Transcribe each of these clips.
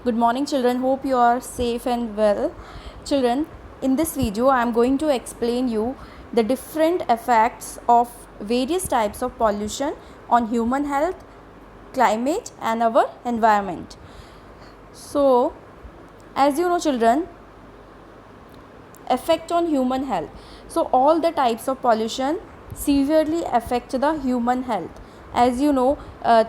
Good morning children, hope you are safe and well. Children, in this video I am going to explain you the different effects of various types of pollution on human health, climate and our environment. So, as you know children, effect on human health. So all the types of pollution severely affect the human health. As you know,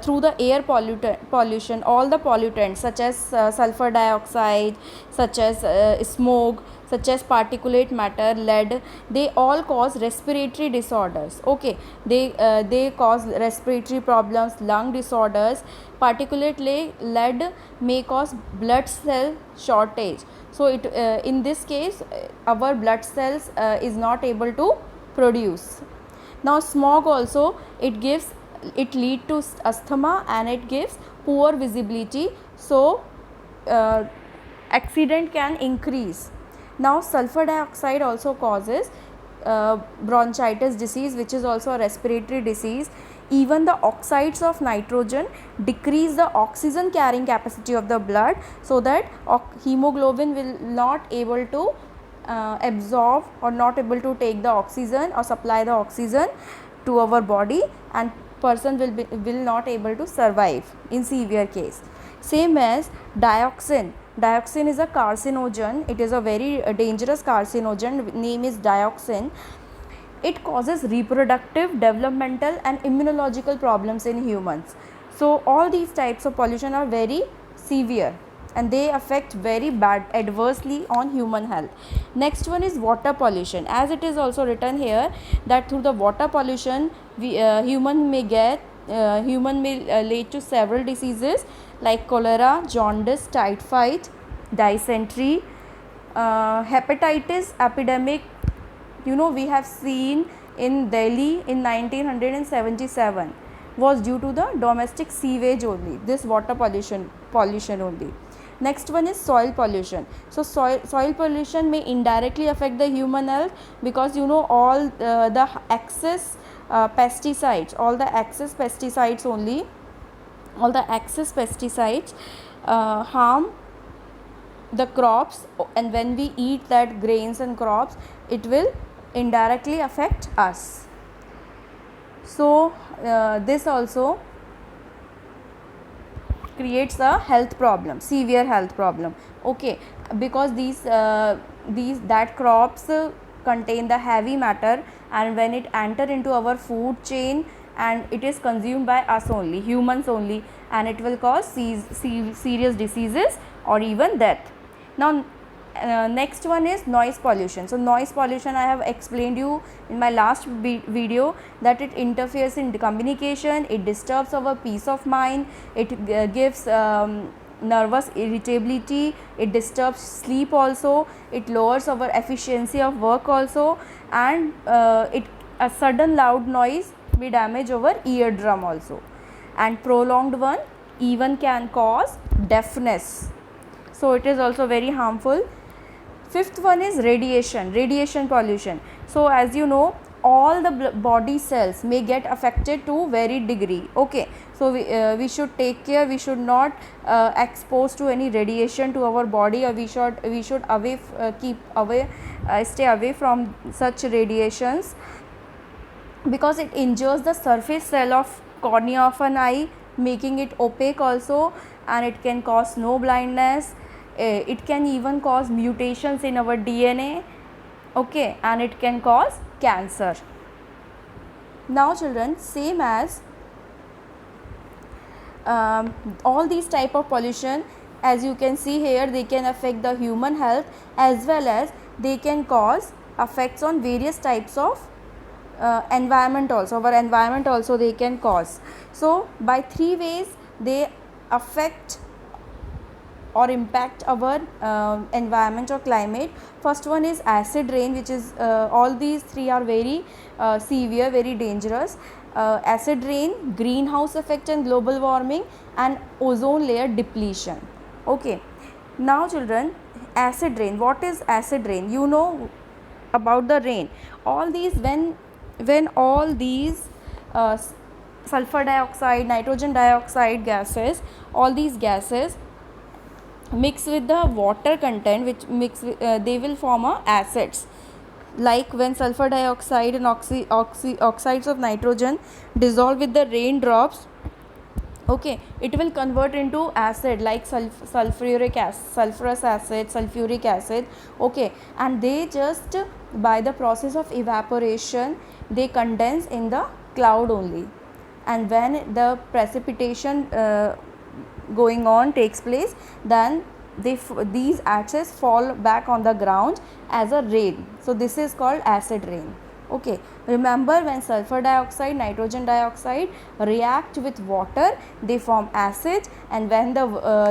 through the air pollution, all the pollutants such as sulfur dioxide, such as smoke, such as particulate matter, lead, they all cause respiratory disorders. Okay, they cause respiratory problems, lung disorders. Particulate lead may cause blood cell shortage. So it in this case our blood cells is not able to produce. Now smog also, it lead to asthma and it gives poor visibility, so accident can increase. Now sulfur dioxide also causes bronchitis disease, which is also a respiratory disease. Even the oxides of nitrogen decrease the oxygen carrying capacity of the blood, so that hemoglobin will not able to absorb or not able to take the oxygen or supply the oxygen to our body, and person will not able to survive in severe case. Same as dioxin. Dioxin is a carcinogen. It is a very dangerous carcinogen. Name is dioxin. It causes reproductive, developmental and immunological problems in humans. So all these types of pollution are very severe and they affect very bad adversely on human health. Next one is water pollution. As it is also written here that through the water pollution human may lead to several diseases like cholera, jaundice, typhoid, dysentery, hepatitis epidemic. You know, we have seen in Delhi in 1977 was due to the domestic sewage only, this water pollution only. Next one is soil pollution. So soil pollution may indirectly affect the human health, because you know all the excess pesticides, all the excess pesticides harm the crops, and when we eat that grains and crops, it will indirectly affect us. So this also creates a health problem, severe health problem. Okay, because these that crops contain the heavy matter, and when it enter into our food chain and it is consumed by us only, humans only, and it will cause serious diseases or even death. Now next one is noise pollution. So noise pollution, I have explained you in my last video that it interferes in communication, it disturbs our peace of mind, it gives nervous irritability, it disturbs sleep also, it lowers our efficiency of work also, and a sudden loud noise may damage our eardrum also, and prolonged one even can cause deafness. So it is also very harmful. Fifth one is radiation pollution. So as you know, all the body cells may get affected to very degree. Okay, so we should take care, we should not expose to any radiation to our body, or we should stay away from such radiations, because it injures the surface cell of cornea of an eye, making it opaque also, and it can cause snow blindness. It can even cause mutations in our DNA. Okay, and it can cause cancer. Now children, same as all these type of pollution, as you can see here, they can affect the human health, as well as they can cause effects on various types of environment also, our environment also they can cause. So by three ways they affect or impact our environment or climate. First one is acid rain, which is all these three are very severe, very dangerous. Acid rain, greenhouse effect and global warming, and ozone layer depletion. Okay, now children, acid rain. What is acid rain? You know about the rain. All these, when all these sulfur dioxide, nitrogen dioxide gases, all these gases mix with the water content, which they will form a acids. Like when sulfur dioxide and oxides of nitrogen dissolve with the raindrops, okay, it will convert into acid like sulfurous acid, sulfuric acid, okay, and they just, by the process of evaporation, they condense in the cloud only. And when the precipitation going on takes place, then these acids fall back on the ground as a rain. So this is called acid rain. Okay, remember, when sulfur dioxide, nitrogen dioxide react with water, they form acid, and when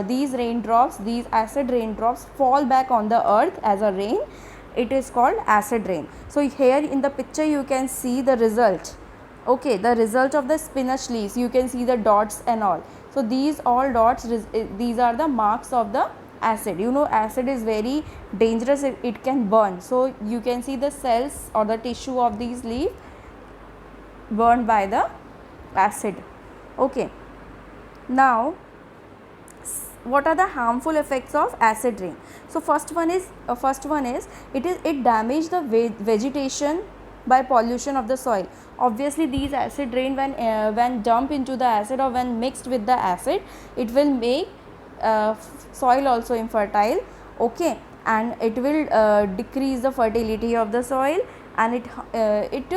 these raindrops, these acid raindrops fall back on the earth as a rain, it is called acid rain. So here in the picture you can see the result. Okay, the result of the spinach leaves, you can see the dots and all. So these all dots, these are the marks of the acid. You know, acid is very dangerous, it can burn. So you can see the cells or the tissue of these leaves burned by the acid. Okay, now what are the harmful effects of acid rain? So first one is it damage the vegetation by pollution of the soil. Obviously these acid rain, when dump into the acid or when mixed with the acid, it will make soil also infertile, okay, and it will decrease the fertility of the soil, and it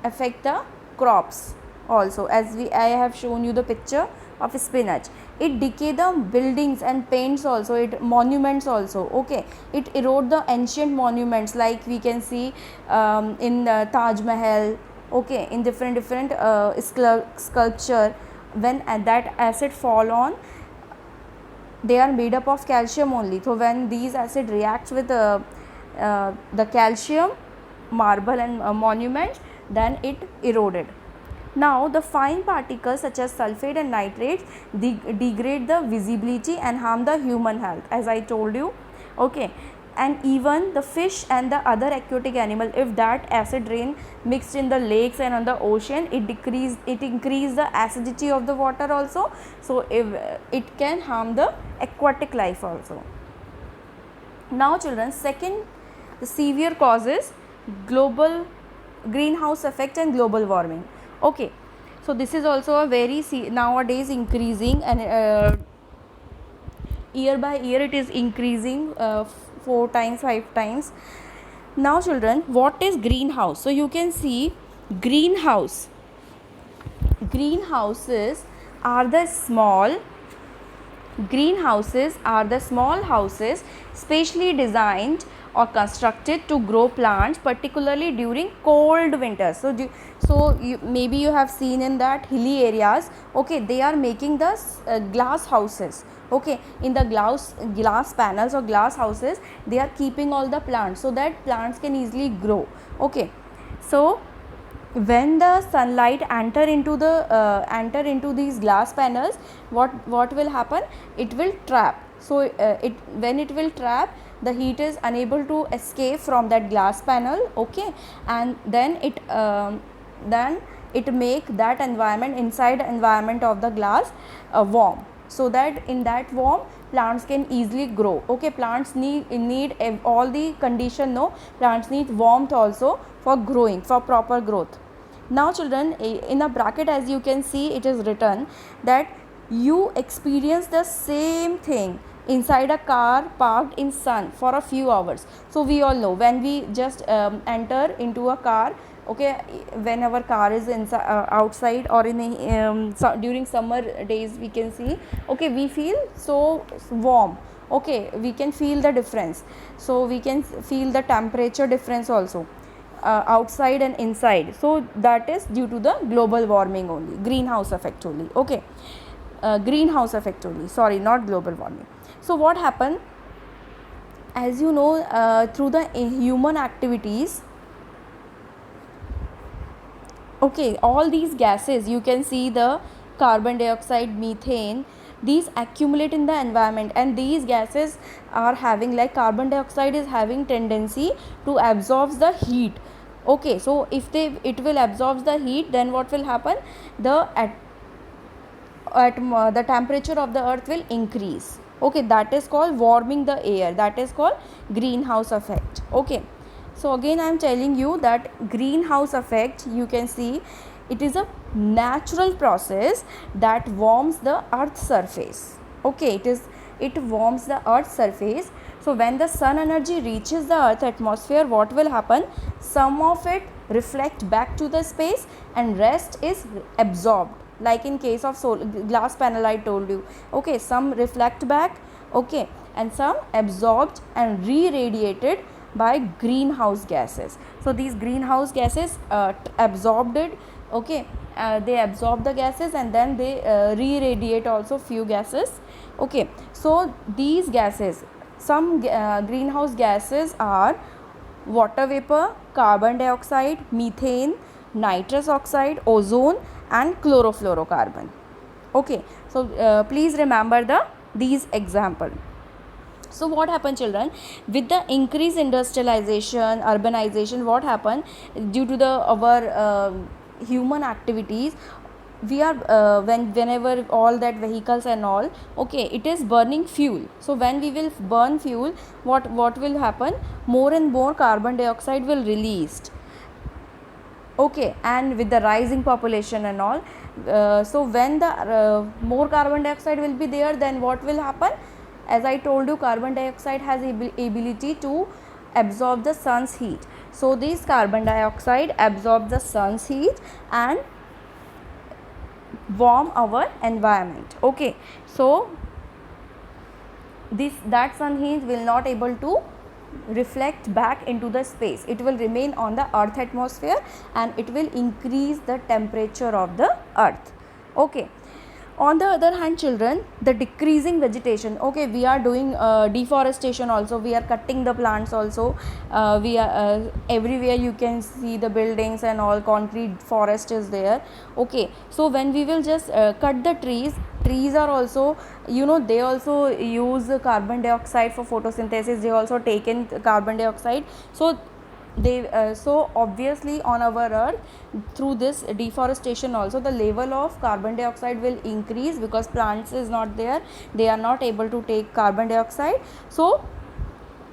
affect the crops also. As I have shown you the picture of spinach, it decay the buildings and paints also, it monuments also, okay, it erode the ancient monuments, like we can see in Taj Mahal, okay, in different sculpture. When that acid fall on, they are made up of calcium only. So when these acid reacts with the calcium marble and monuments, then it eroded. Now the fine particles such as sulfate and nitrates degrade the visibility and harm the human health, as I told you, okay. And even the fish and the other aquatic animal, if that acid rain mixed in the lakes and on the ocean, it increase the acidity of the water also. So if it can harm the aquatic life also. Now children, second, the severe causes global greenhouse effect and global warming. Okay, so this is also a very nowadays increasing, and year by year it is increasing 4 times, 5 times. Now children, what is greenhouse? So you can see greenhouses are the small houses specially designed or constructed to grow plants, particularly during cold winters. So maybe you have seen in that hilly areas, okay, they are making the glass houses, okay, in the glass panels or glass houses, they are keeping all the plants so that plants can easily grow, okay. So when the sunlight enter into these glass panels, what will happen? It will trap. So when it will trap, the heat is unable to escape from that glass panel, okay, and then it make that environment, inside environment of the glass, warm, so that in that warm plants can easily grow, okay. Plants need all the condition, no, plants need warmth also for growing, for proper growth. Now children, in a bracket, as you can see, it is written that you experience the same thing inside a car parked in sun for a few hours. So we all know, when we just enter into a car, okay, when our car is outside, or in during summer days, we can see, okay, we feel so warm, okay, we can feel the difference. So we can feel the temperature difference also, outside and inside. So that is due to the global warming only, greenhouse effect only, okay. Greenhouse effect only, sorry, not global warming. So what happened, as you know, through the human activities, okay, all these gases, you can see the carbon dioxide, methane, these accumulate in the environment, and these gases are having, like carbon dioxide is having tendency to absorb the heat, okay. So if it will absorb the heat, then what will happen? The temperature of the earth will increase, Okay, that is called warming the air, that is called greenhouse effect. Okay, so again I am telling you that greenhouse effect, you can see it is a natural process that warms the earth's surface. Okay, it warms the earth's surface. So when the sun energy reaches the earth atmosphere, what will happen? Some of it reflect back to the space and rest is absorbed, like in case of glass panel I told you. Okay, some reflect back, okay, and some absorbed and re-radiated by greenhouse gases. So these greenhouse gases absorbed it, okay, they absorb the gases and then they re-radiate also few gases. Okay, so these gases, some greenhouse gases are water vapor, carbon dioxide, methane, nitrous oxide, ozone and chlorofluorocarbon. Okay, so please remember these example. So what happened, children, with the increased industrialization, urbanization, what happened due to the our human activities, we are whenever all that vehicles and all, okay, it is burning fuel. So when we will burn fuel, what will happen? More and more carbon dioxide will released. Okay, and with the rising population and all, so when the more carbon dioxide will be there, then what will happen? As I told you, carbon dioxide has ability to absorb the sun's heat. So this carbon dioxide absorb the sun's heat and warm our environment. Okay, so that sun heat will not able to reflect back into the space, it will remain on the earth atmosphere and it will increase the temperature of the earth. Okay, on the other hand, children, the decreasing vegetation, okay, we are doing deforestation also, we are cutting the plants also, we are everywhere you can see the buildings and all, concrete forest is there. Okay, so when we will just cut the trees are also, you know, they also use carbon dioxide for photosynthesis, they also take in carbon dioxide. So they so obviously on our earth, through this deforestation also, the level of carbon dioxide will increase because plants is not there, they are not able to take carbon dioxide. So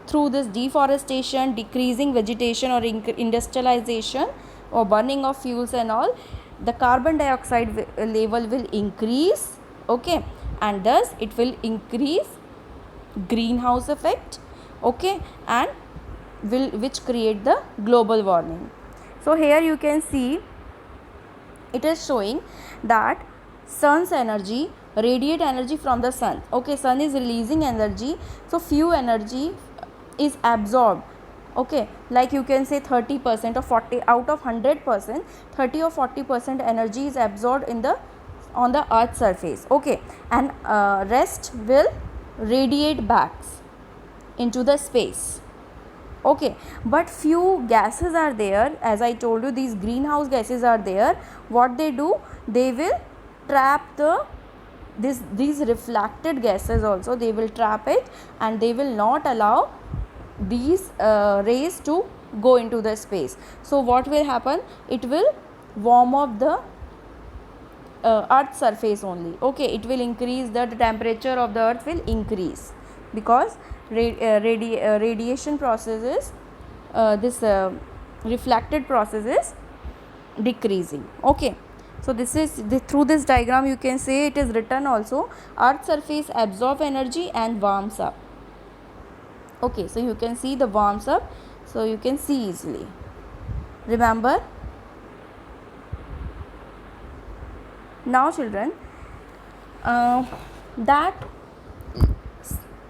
through this deforestation, decreasing vegetation or industrialization or burning of fuels and all, the carbon dioxide level will increase. Okay, and thus it will increase greenhouse effect. Okay, and which create the global warming. So here you can see it is showing that sun's energy, radiate energy from the sun. Okay, sun is releasing energy, so few energy is absorbed. Okay, like you can say 30% or 40 out of 100%, 30 or 40% energy is absorbed on the earth's surface. Okay, and rest will radiate back into the space. Okay, but few gases are there, as I told you, these greenhouse gases are there. What they do, they will trap these reflected gases also, they will trap it and they will not allow these rays to go into the space. So what will happen, it will warm up the earth's surface only. Okay, it will increase the temperature of the earth will increase because radiation processes, this reflected process is decreasing. Okay, so this is through this diagram you can say it is written also, earth surface absorb energy and warms up. Okay, so you can see the warms up, so you can see easily. Remember, now children, that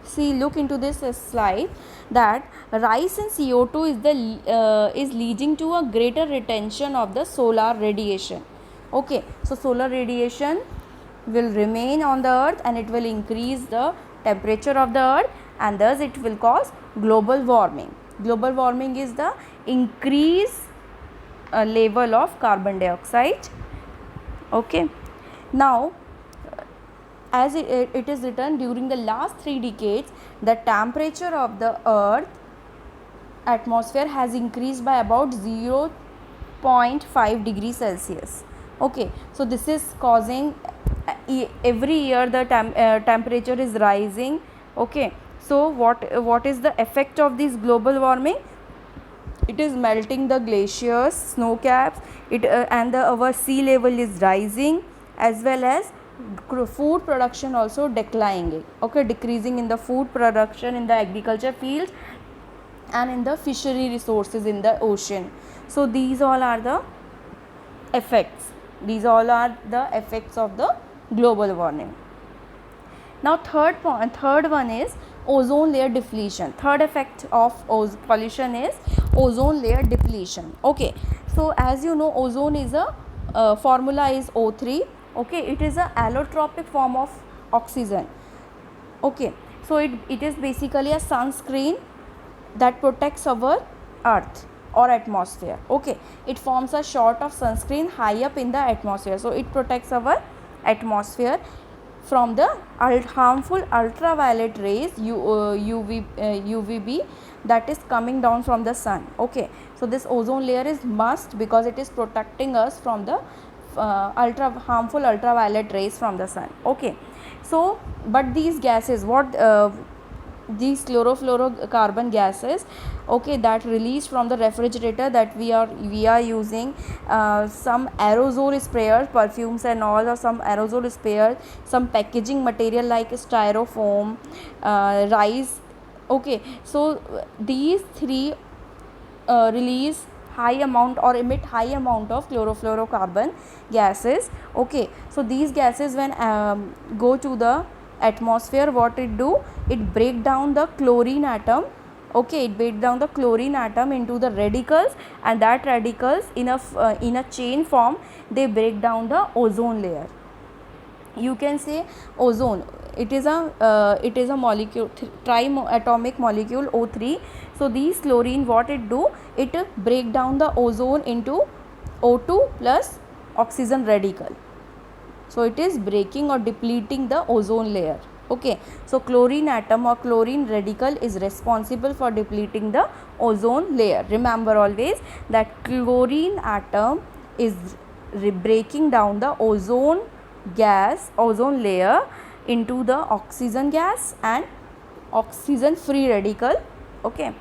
see, look into this slide, that rise in CO2 is leading to a greater retention of the solar radiation. Okay, so solar radiation will remain on the earth and it will increase the temperature of the earth and thus it will cause global warming. Global warming is the increase level of carbon dioxide. Okay, now as it is written, during the last 3 decades, the temperature of the earth atmosphere has increased by about 0.5 degrees Celsius. Okay, so this is causing every year the temperature is rising. Okay, so what is the effect of this global warming? It is melting the glaciers, snow caps, and our sea level is rising, as well as food production also declining. Okay, decreasing in the food production in the agriculture fields and in the fishery resources in the ocean. So these all are the effects. These all are the effects of the global warming. Now third one is ozone layer depletion. Third effect of pollution is ozone layer depletion. Okay, so as you know, ozone is a formula is O3. Okay, it is a allotropic form of oxygen. Okay, so it is basically a sunscreen that protects our earth or atmosphere. Okay, it forms a sort of sunscreen high up in the atmosphere, so it protects our atmosphere from the harmful ultraviolet rays UVB that is coming down from the sun. Okay, so this ozone layer is must because it is protecting us from the harmful ultraviolet rays from the sun. Okay, so but these gases, these chlorofluorocarbon gases, okay, that released from the refrigerator that we are using, some aerosol sprayers, perfumes and all, or some aerosol sprayers, some packaging material like styrofoam, rice. Okay, so these three release high amount or emit high amount of chlorofluorocarbon gases. Okay, so these gases when go to the atmosphere, what it do, it break down the chlorine atom. Okay, it break down the chlorine atom into the radicals, and that radicals in a chain form, they break down the ozone layer. You can say ozone, it is a molecule, triatomic molecule O3. So these chlorine, what it do, it break down the ozone into O2 plus oxygen radical. So it is breaking or depleting the ozone layer. Okay, so chlorine atom or chlorine radical is responsible for depleting the ozone layer. Remember always that chlorine atom is breaking down the ozone layer into the oxygen gas and oxygen free radical. Okay,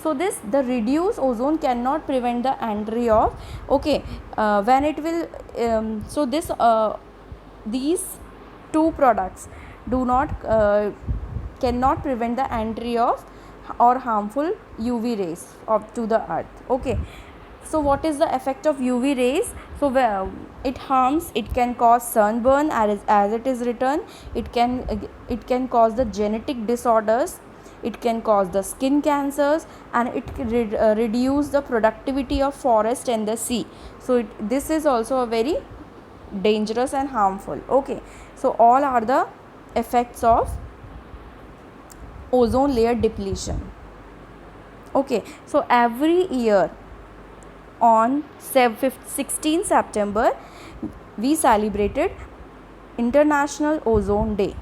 so the reduced ozone cannot prevent the entry of, okay, when it will so this these two products do not cannot prevent the entry of or harmful UV rays to the earth. Okay, so what is the effect of UV rays? So it harms, it can cause sunburn, as it is written. It can cause the genetic disorders, it can cause the skin cancers, and it reduce the productivity of forest and the sea. So this is also a very dangerous and harmful. Okay, so all are the effects of ozone layer depletion. Okay, so every year on 16 September we celebrated International Ozone Day.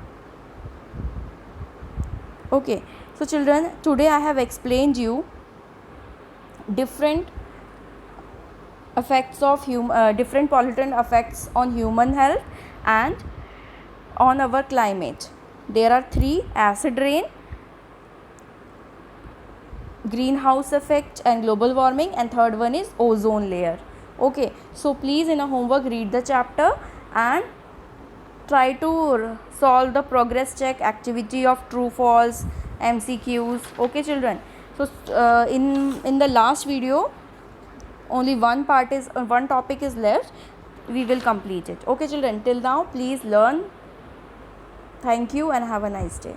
Okay, so children, today I have explained you different effects of different pollutant effects on human health and on our climate. There are three: acid rain, greenhouse effect and global warming, and third one is ozone layer. Okay, so please in a homework read the chapter and try to solve the progress check activity of true false MCQs. Okay children, so in the last video only one topic is left, we will complete it. Okay children, till now please learn. Thank you and have a nice day.